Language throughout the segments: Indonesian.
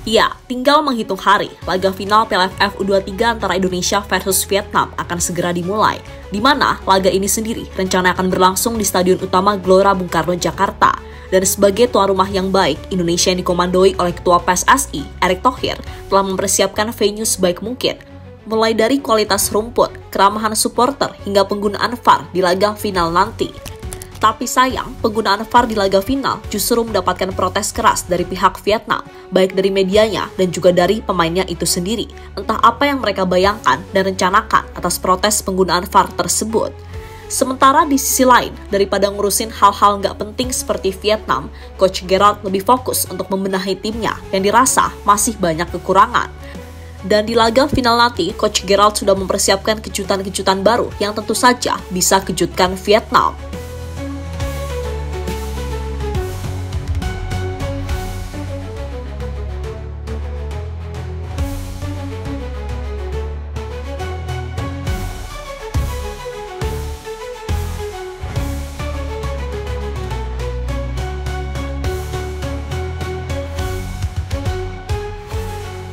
Ya, tinggal menghitung hari, laga final Piala AFF U23 antara Indonesia versus Vietnam akan segera dimulai, di mana laga ini sendiri rencana akan berlangsung di Stadion Utama Gelora Bung Karno, Jakarta. Dan sebagai tuan rumah yang baik, Indonesia yang dikomandoi oleh Ketua PSSI, Erick Thohir, telah mempersiapkan venue sebaik mungkin, mulai dari kualitas rumput, keramahan supporter, hingga penggunaan VAR di laga final nanti. Tapi sayang, penggunaan VAR di laga final justru mendapatkan protes keras dari pihak Vietnam, baik dari medianya dan juga dari pemainnya itu sendiri. Entah apa yang mereka bayangkan dan rencanakan atas protes penggunaan VAR tersebut. Sementara di sisi lain, daripada ngurusin hal-hal nggak penting seperti Vietnam, Coach Gerald lebih fokus untuk membenahi timnya yang dirasa masih banyak kekurangan. Dan di laga final nanti, Coach Gerald sudah mempersiapkan kejutan-kejutan baru yang tentu saja bisa kejutkan Vietnam.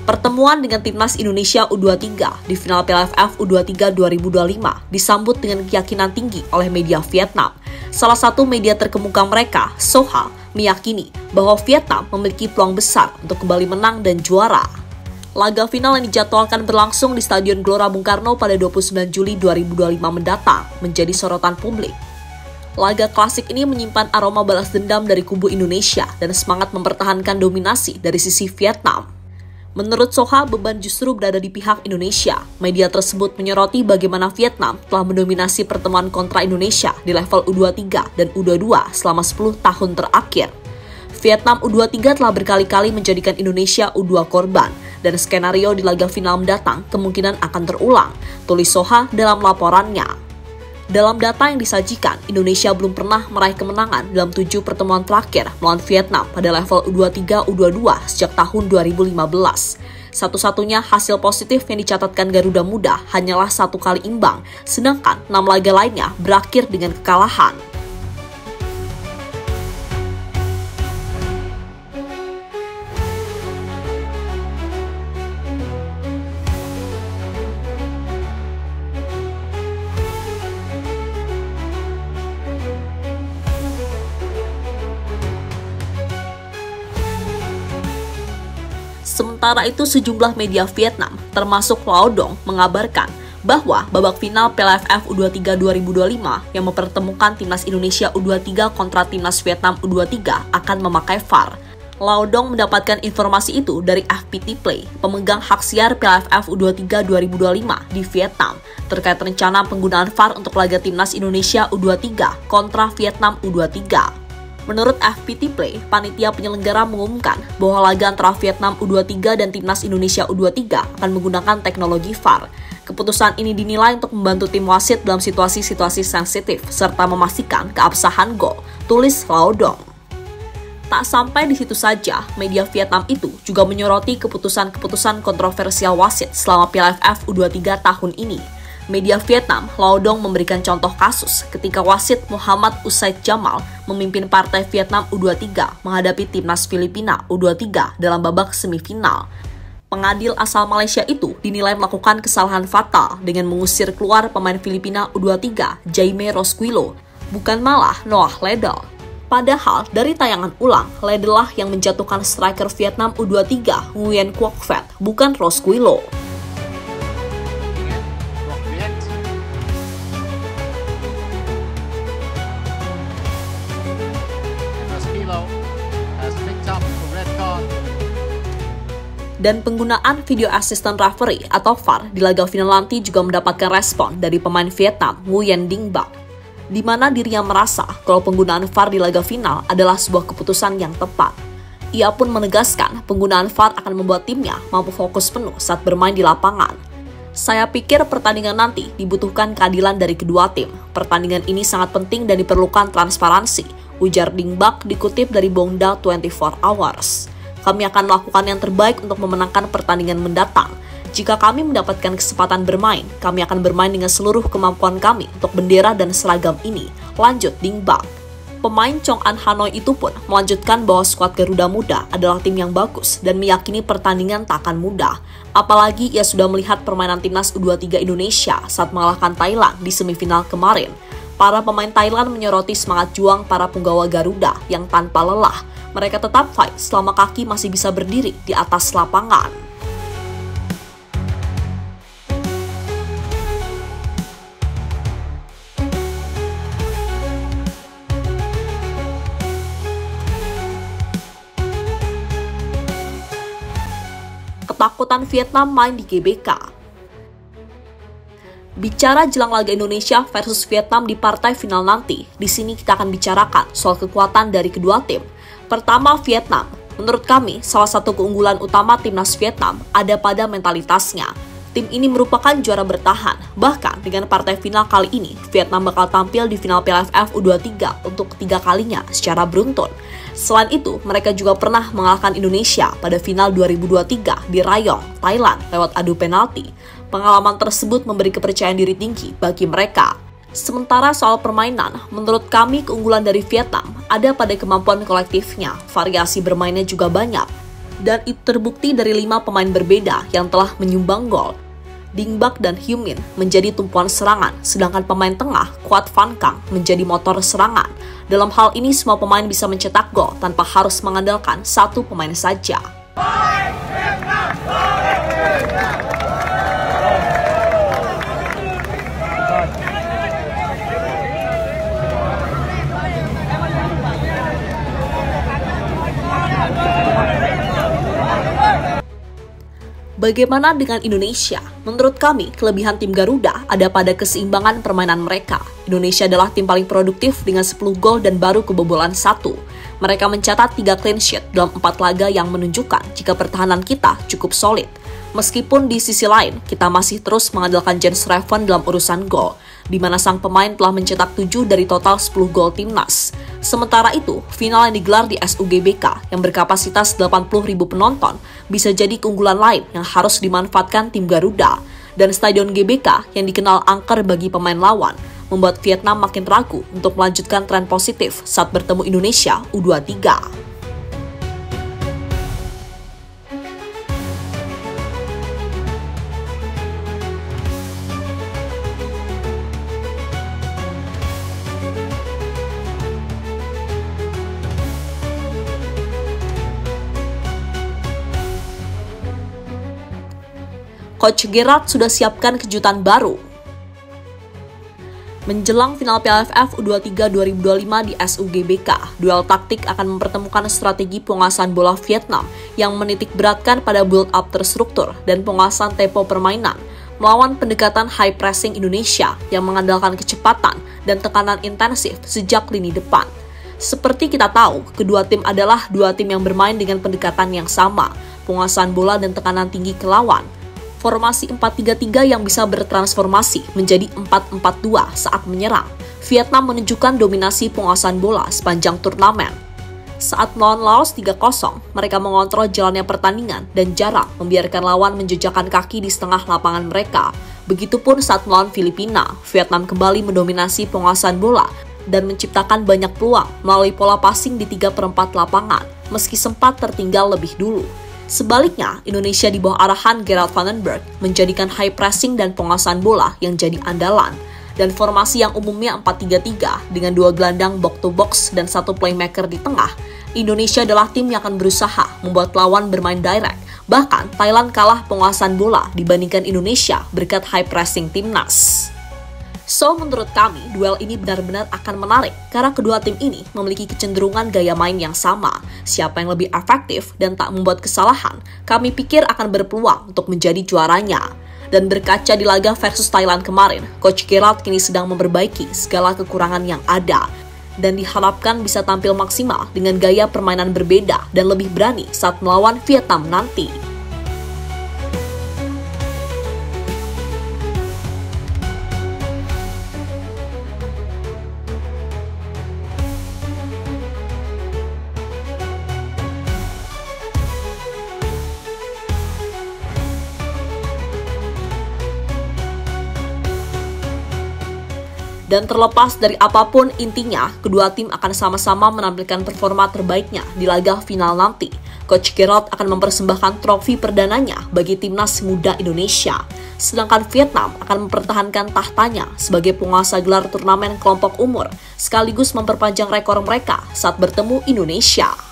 Pertemuan dengan timnas Indonesia U23 di final Piala AFF U23 2025 disambut dengan keyakinan tinggi oleh media Vietnam. Salah satu media terkemuka mereka, Soha, meyakini bahwa Vietnam memiliki peluang besar untuk kembali menang dan juara. Laga final yang dijadwalkan berlangsung di Stadion Gelora Bung Karno pada 29 Juli 2025 mendatang menjadi sorotan publik. Laga klasik ini menyimpan aroma balas dendam dari kubu Indonesia dan semangat mempertahankan dominasi dari sisi Vietnam. Menurut Soha, beban justru berada di pihak Indonesia. Media tersebut menyoroti bagaimana Vietnam telah mendominasi pertemuan kontra Indonesia di level U23 dan U22 selama 10 tahun terakhir. Vietnam U23 telah berkali-kali menjadikan Indonesia U2 korban, dan skenario di laga final mendatang kemungkinan akan terulang, tulis Soha dalam laporannya. Dalam data yang disajikan, Indonesia belum pernah meraih kemenangan dalam 7 pertemuan terakhir melawan Vietnam pada level U23, U22 sejak tahun 2015. Satu-satunya hasil positif yang dicatatkan Garuda Muda hanyalah 1 kali imbang, sedangkan 6 laga lainnya berakhir dengan kekalahan. Sementara itu, sejumlah media Vietnam, termasuk Lao Dong, mengabarkan bahwa babak final Piala AFF U23 2025 yang mempertemukan timnas Indonesia U23 kontra timnas Vietnam U23 akan memakai VAR. Lao Dong mendapatkan informasi itu dari FPT Play, pemegang hak siar Piala AFF U23 2025 di Vietnam, terkait rencana penggunaan VAR untuk laga timnas Indonesia U23 kontra Vietnam U23. Menurut FPT Play, panitia penyelenggara mengumumkan bahwa laga antara Vietnam U23 dan timnas Indonesia U23 akan menggunakan teknologi VAR. Keputusan ini dinilai untuk membantu tim wasit dalam situasi-situasi sensitif serta memastikan keabsahan gol, tulis Lao Dong. Tak sampai di situ saja, media Vietnam itu juga menyoroti keputusan-keputusan kontroversial wasit selama Piala AFF U23 tahun ini. Media Vietnam, Lao Dong memberikan contoh kasus ketika wasit Muhammad Usaid Jamal memimpin partai Vietnam U23 menghadapi timnas Filipina U23 dalam babak semifinal. Pengadil asal Malaysia itu dinilai melakukan kesalahan fatal dengan mengusir keluar pemain Filipina U23 Jaime Rosquillo, bukan malah Noah Ledel. Padahal dari tayangan ulang, Ledel lah yang menjatuhkan striker Vietnam U23 Nguyen Quoc Phat, bukan Rosquillo. Dan penggunaan video assistant referee atau VAR di laga final nanti juga mendapatkan respon dari pemain Vietnam Nguyen Dinh Bach, di mana dirinya merasa kalau penggunaan VAR di laga final adalah sebuah keputusan yang tepat. Ia pun menegaskan penggunaan VAR akan membuat timnya mampu fokus penuh saat bermain di lapangan. Saya pikir pertandingan nanti dibutuhkan keadilan dari kedua tim. Pertandingan ini sangat penting dan diperlukan transparansi, ujar Dinh Bach dikutip dari Bongda 24 Hours. Kami akan melakukan yang terbaik untuk memenangkan pertandingan mendatang. Jika kami mendapatkan kesempatan bermain, kami akan bermain dengan seluruh kemampuan kami untuk bendera dan seragam ini, lanjut Dinh Bach. Pemain Chong An Hanoi itu pun melanjutkan bahwa skuad Garuda Muda adalah tim yang bagus dan meyakini pertandingan tak akan mudah. Apalagi ia sudah melihat permainan timnas U23 Indonesia saat mengalahkan Thailand di semifinal kemarin. Para pemain Thailand menyoroti semangat juang para punggawa Garuda yang tanpa lelah. Mereka tetap fight selama kaki masih bisa berdiri di atas lapangan. Ketakutan Vietnam main di GBK. Bicara jelang laga Indonesia versus Vietnam di partai final nanti, di sini kita akan bicarakan soal kekuatan dari kedua tim. Pertama, Vietnam. Menurut kami, salah satu keunggulan utama timnas Vietnam ada pada mentalitasnya. Tim ini merupakan juara bertahan. Bahkan dengan partai final kali ini, Vietnam bakal tampil di final Piala AFF U23 untuk ketiga kalinya secara beruntun. Selain itu, mereka juga pernah mengalahkan Indonesia pada final 2023 di Rayong, Thailand lewat adu penalti. Pengalaman tersebut memberi kepercayaan diri tinggi bagi mereka. Sementara soal permainan, menurut kami keunggulan dari Vietnam ada pada kemampuan kolektifnya, variasi bermainnya juga banyak. Dan itu terbukti dari 5 pemain berbeda yang telah menyumbang gol. Ding Bak dan Hyu Min menjadi tumpuan serangan, sedangkan pemain tengah Quat Van Kang menjadi motor serangan. Dalam hal ini semua pemain bisa mencetak gol tanpa harus mengandalkan satu pemain saja. Bagaimana dengan Indonesia? Menurut kami, kelebihan tim Garuda ada pada keseimbangan permainan mereka. Indonesia adalah tim paling produktif dengan 10 gol dan baru kebobolan 1. Mereka mencatat 3 clean sheet dalam 4 laga yang menunjukkan jika pertahanan kita cukup solid. Meskipun di sisi lain, kita masih terus mengandalkan Jens Reven dalam urusan gol, di mana sang pemain telah mencetak 7 dari total 10 gol timnas. Sementara itu, final yang digelar di SUGBK yang berkapasitas 80.000 penonton bisa jadi keunggulan lain yang harus dimanfaatkan tim Garuda. Dan Stadion GBK yang dikenal angker bagi pemain lawan membuat Vietnam makin ragu untuk melanjutkan tren positif saat bertemu Indonesia U23. Coach Gerrard sudah siapkan kejutan baru. Menjelang final Piala AFF U23 2025 di SUGBK, duel taktik akan mempertemukan strategi penguasaan bola Vietnam yang menitik beratkan pada build-up terstruktur dan penguasaan tempo permainan, melawan pendekatan high pressing Indonesia yang mengandalkan kecepatan dan tekanan intensif sejak lini depan. Seperti kita tahu, kedua tim adalah dua tim yang bermain dengan pendekatan yang sama, penguasaan bola dan tekanan tinggi ke lawan. Formasi 4-3-3 yang bisa bertransformasi menjadi 4-4-2 saat menyerang. Vietnam menunjukkan dominasi penguasaan bola sepanjang turnamen. Saat melawan Laos 3-0, mereka mengontrol jalannya pertandingan dan jarang membiarkan lawan menjejakkan kaki di setengah lapangan mereka. Begitupun saat melawan Filipina, Vietnam kembali mendominasi penguasaan bola dan menciptakan banyak peluang melalui pola passing di 3/4 lapangan, meski sempat tertinggal lebih dulu. Sebaliknya, Indonesia di bawah arahan Gerard Vandenberg menjadikan high pressing dan penguasaan bola yang jadi andalan. Dan formasi yang umumnya 4-3-3 dengan 2 gelandang box to box dan 1 playmaker di tengah, Indonesia adalah tim yang akan berusaha membuat lawan bermain direct. Bahkan, Thailand kalah penguasaan bola dibandingkan Indonesia berkat high pressing timnas. So, menurut kami, duel ini benar-benar akan menarik karena kedua tim ini memiliki kecenderungan gaya main yang sama. Siapa yang lebih efektif dan tak membuat kesalahan, kami pikir akan berpeluang untuk menjadi juaranya. Dan berkaca di laga versus Thailand kemarin, Coach Gerrard kini sedang memperbaiki segala kekurangan yang ada. Dan diharapkan bisa tampil maksimal dengan gaya permainan berbeda dan lebih berani saat melawan Vietnam nanti. Dan terlepas dari apapun intinya, kedua tim akan sama-sama menampilkan performa terbaiknya di laga final nanti. Coach Giroud akan mempersembahkan trofi perdananya bagi timnas muda Indonesia. Sedangkan Vietnam akan mempertahankan tahtanya sebagai penguasa gelar turnamen kelompok umur, sekaligus memperpanjang rekor mereka saat bertemu Indonesia.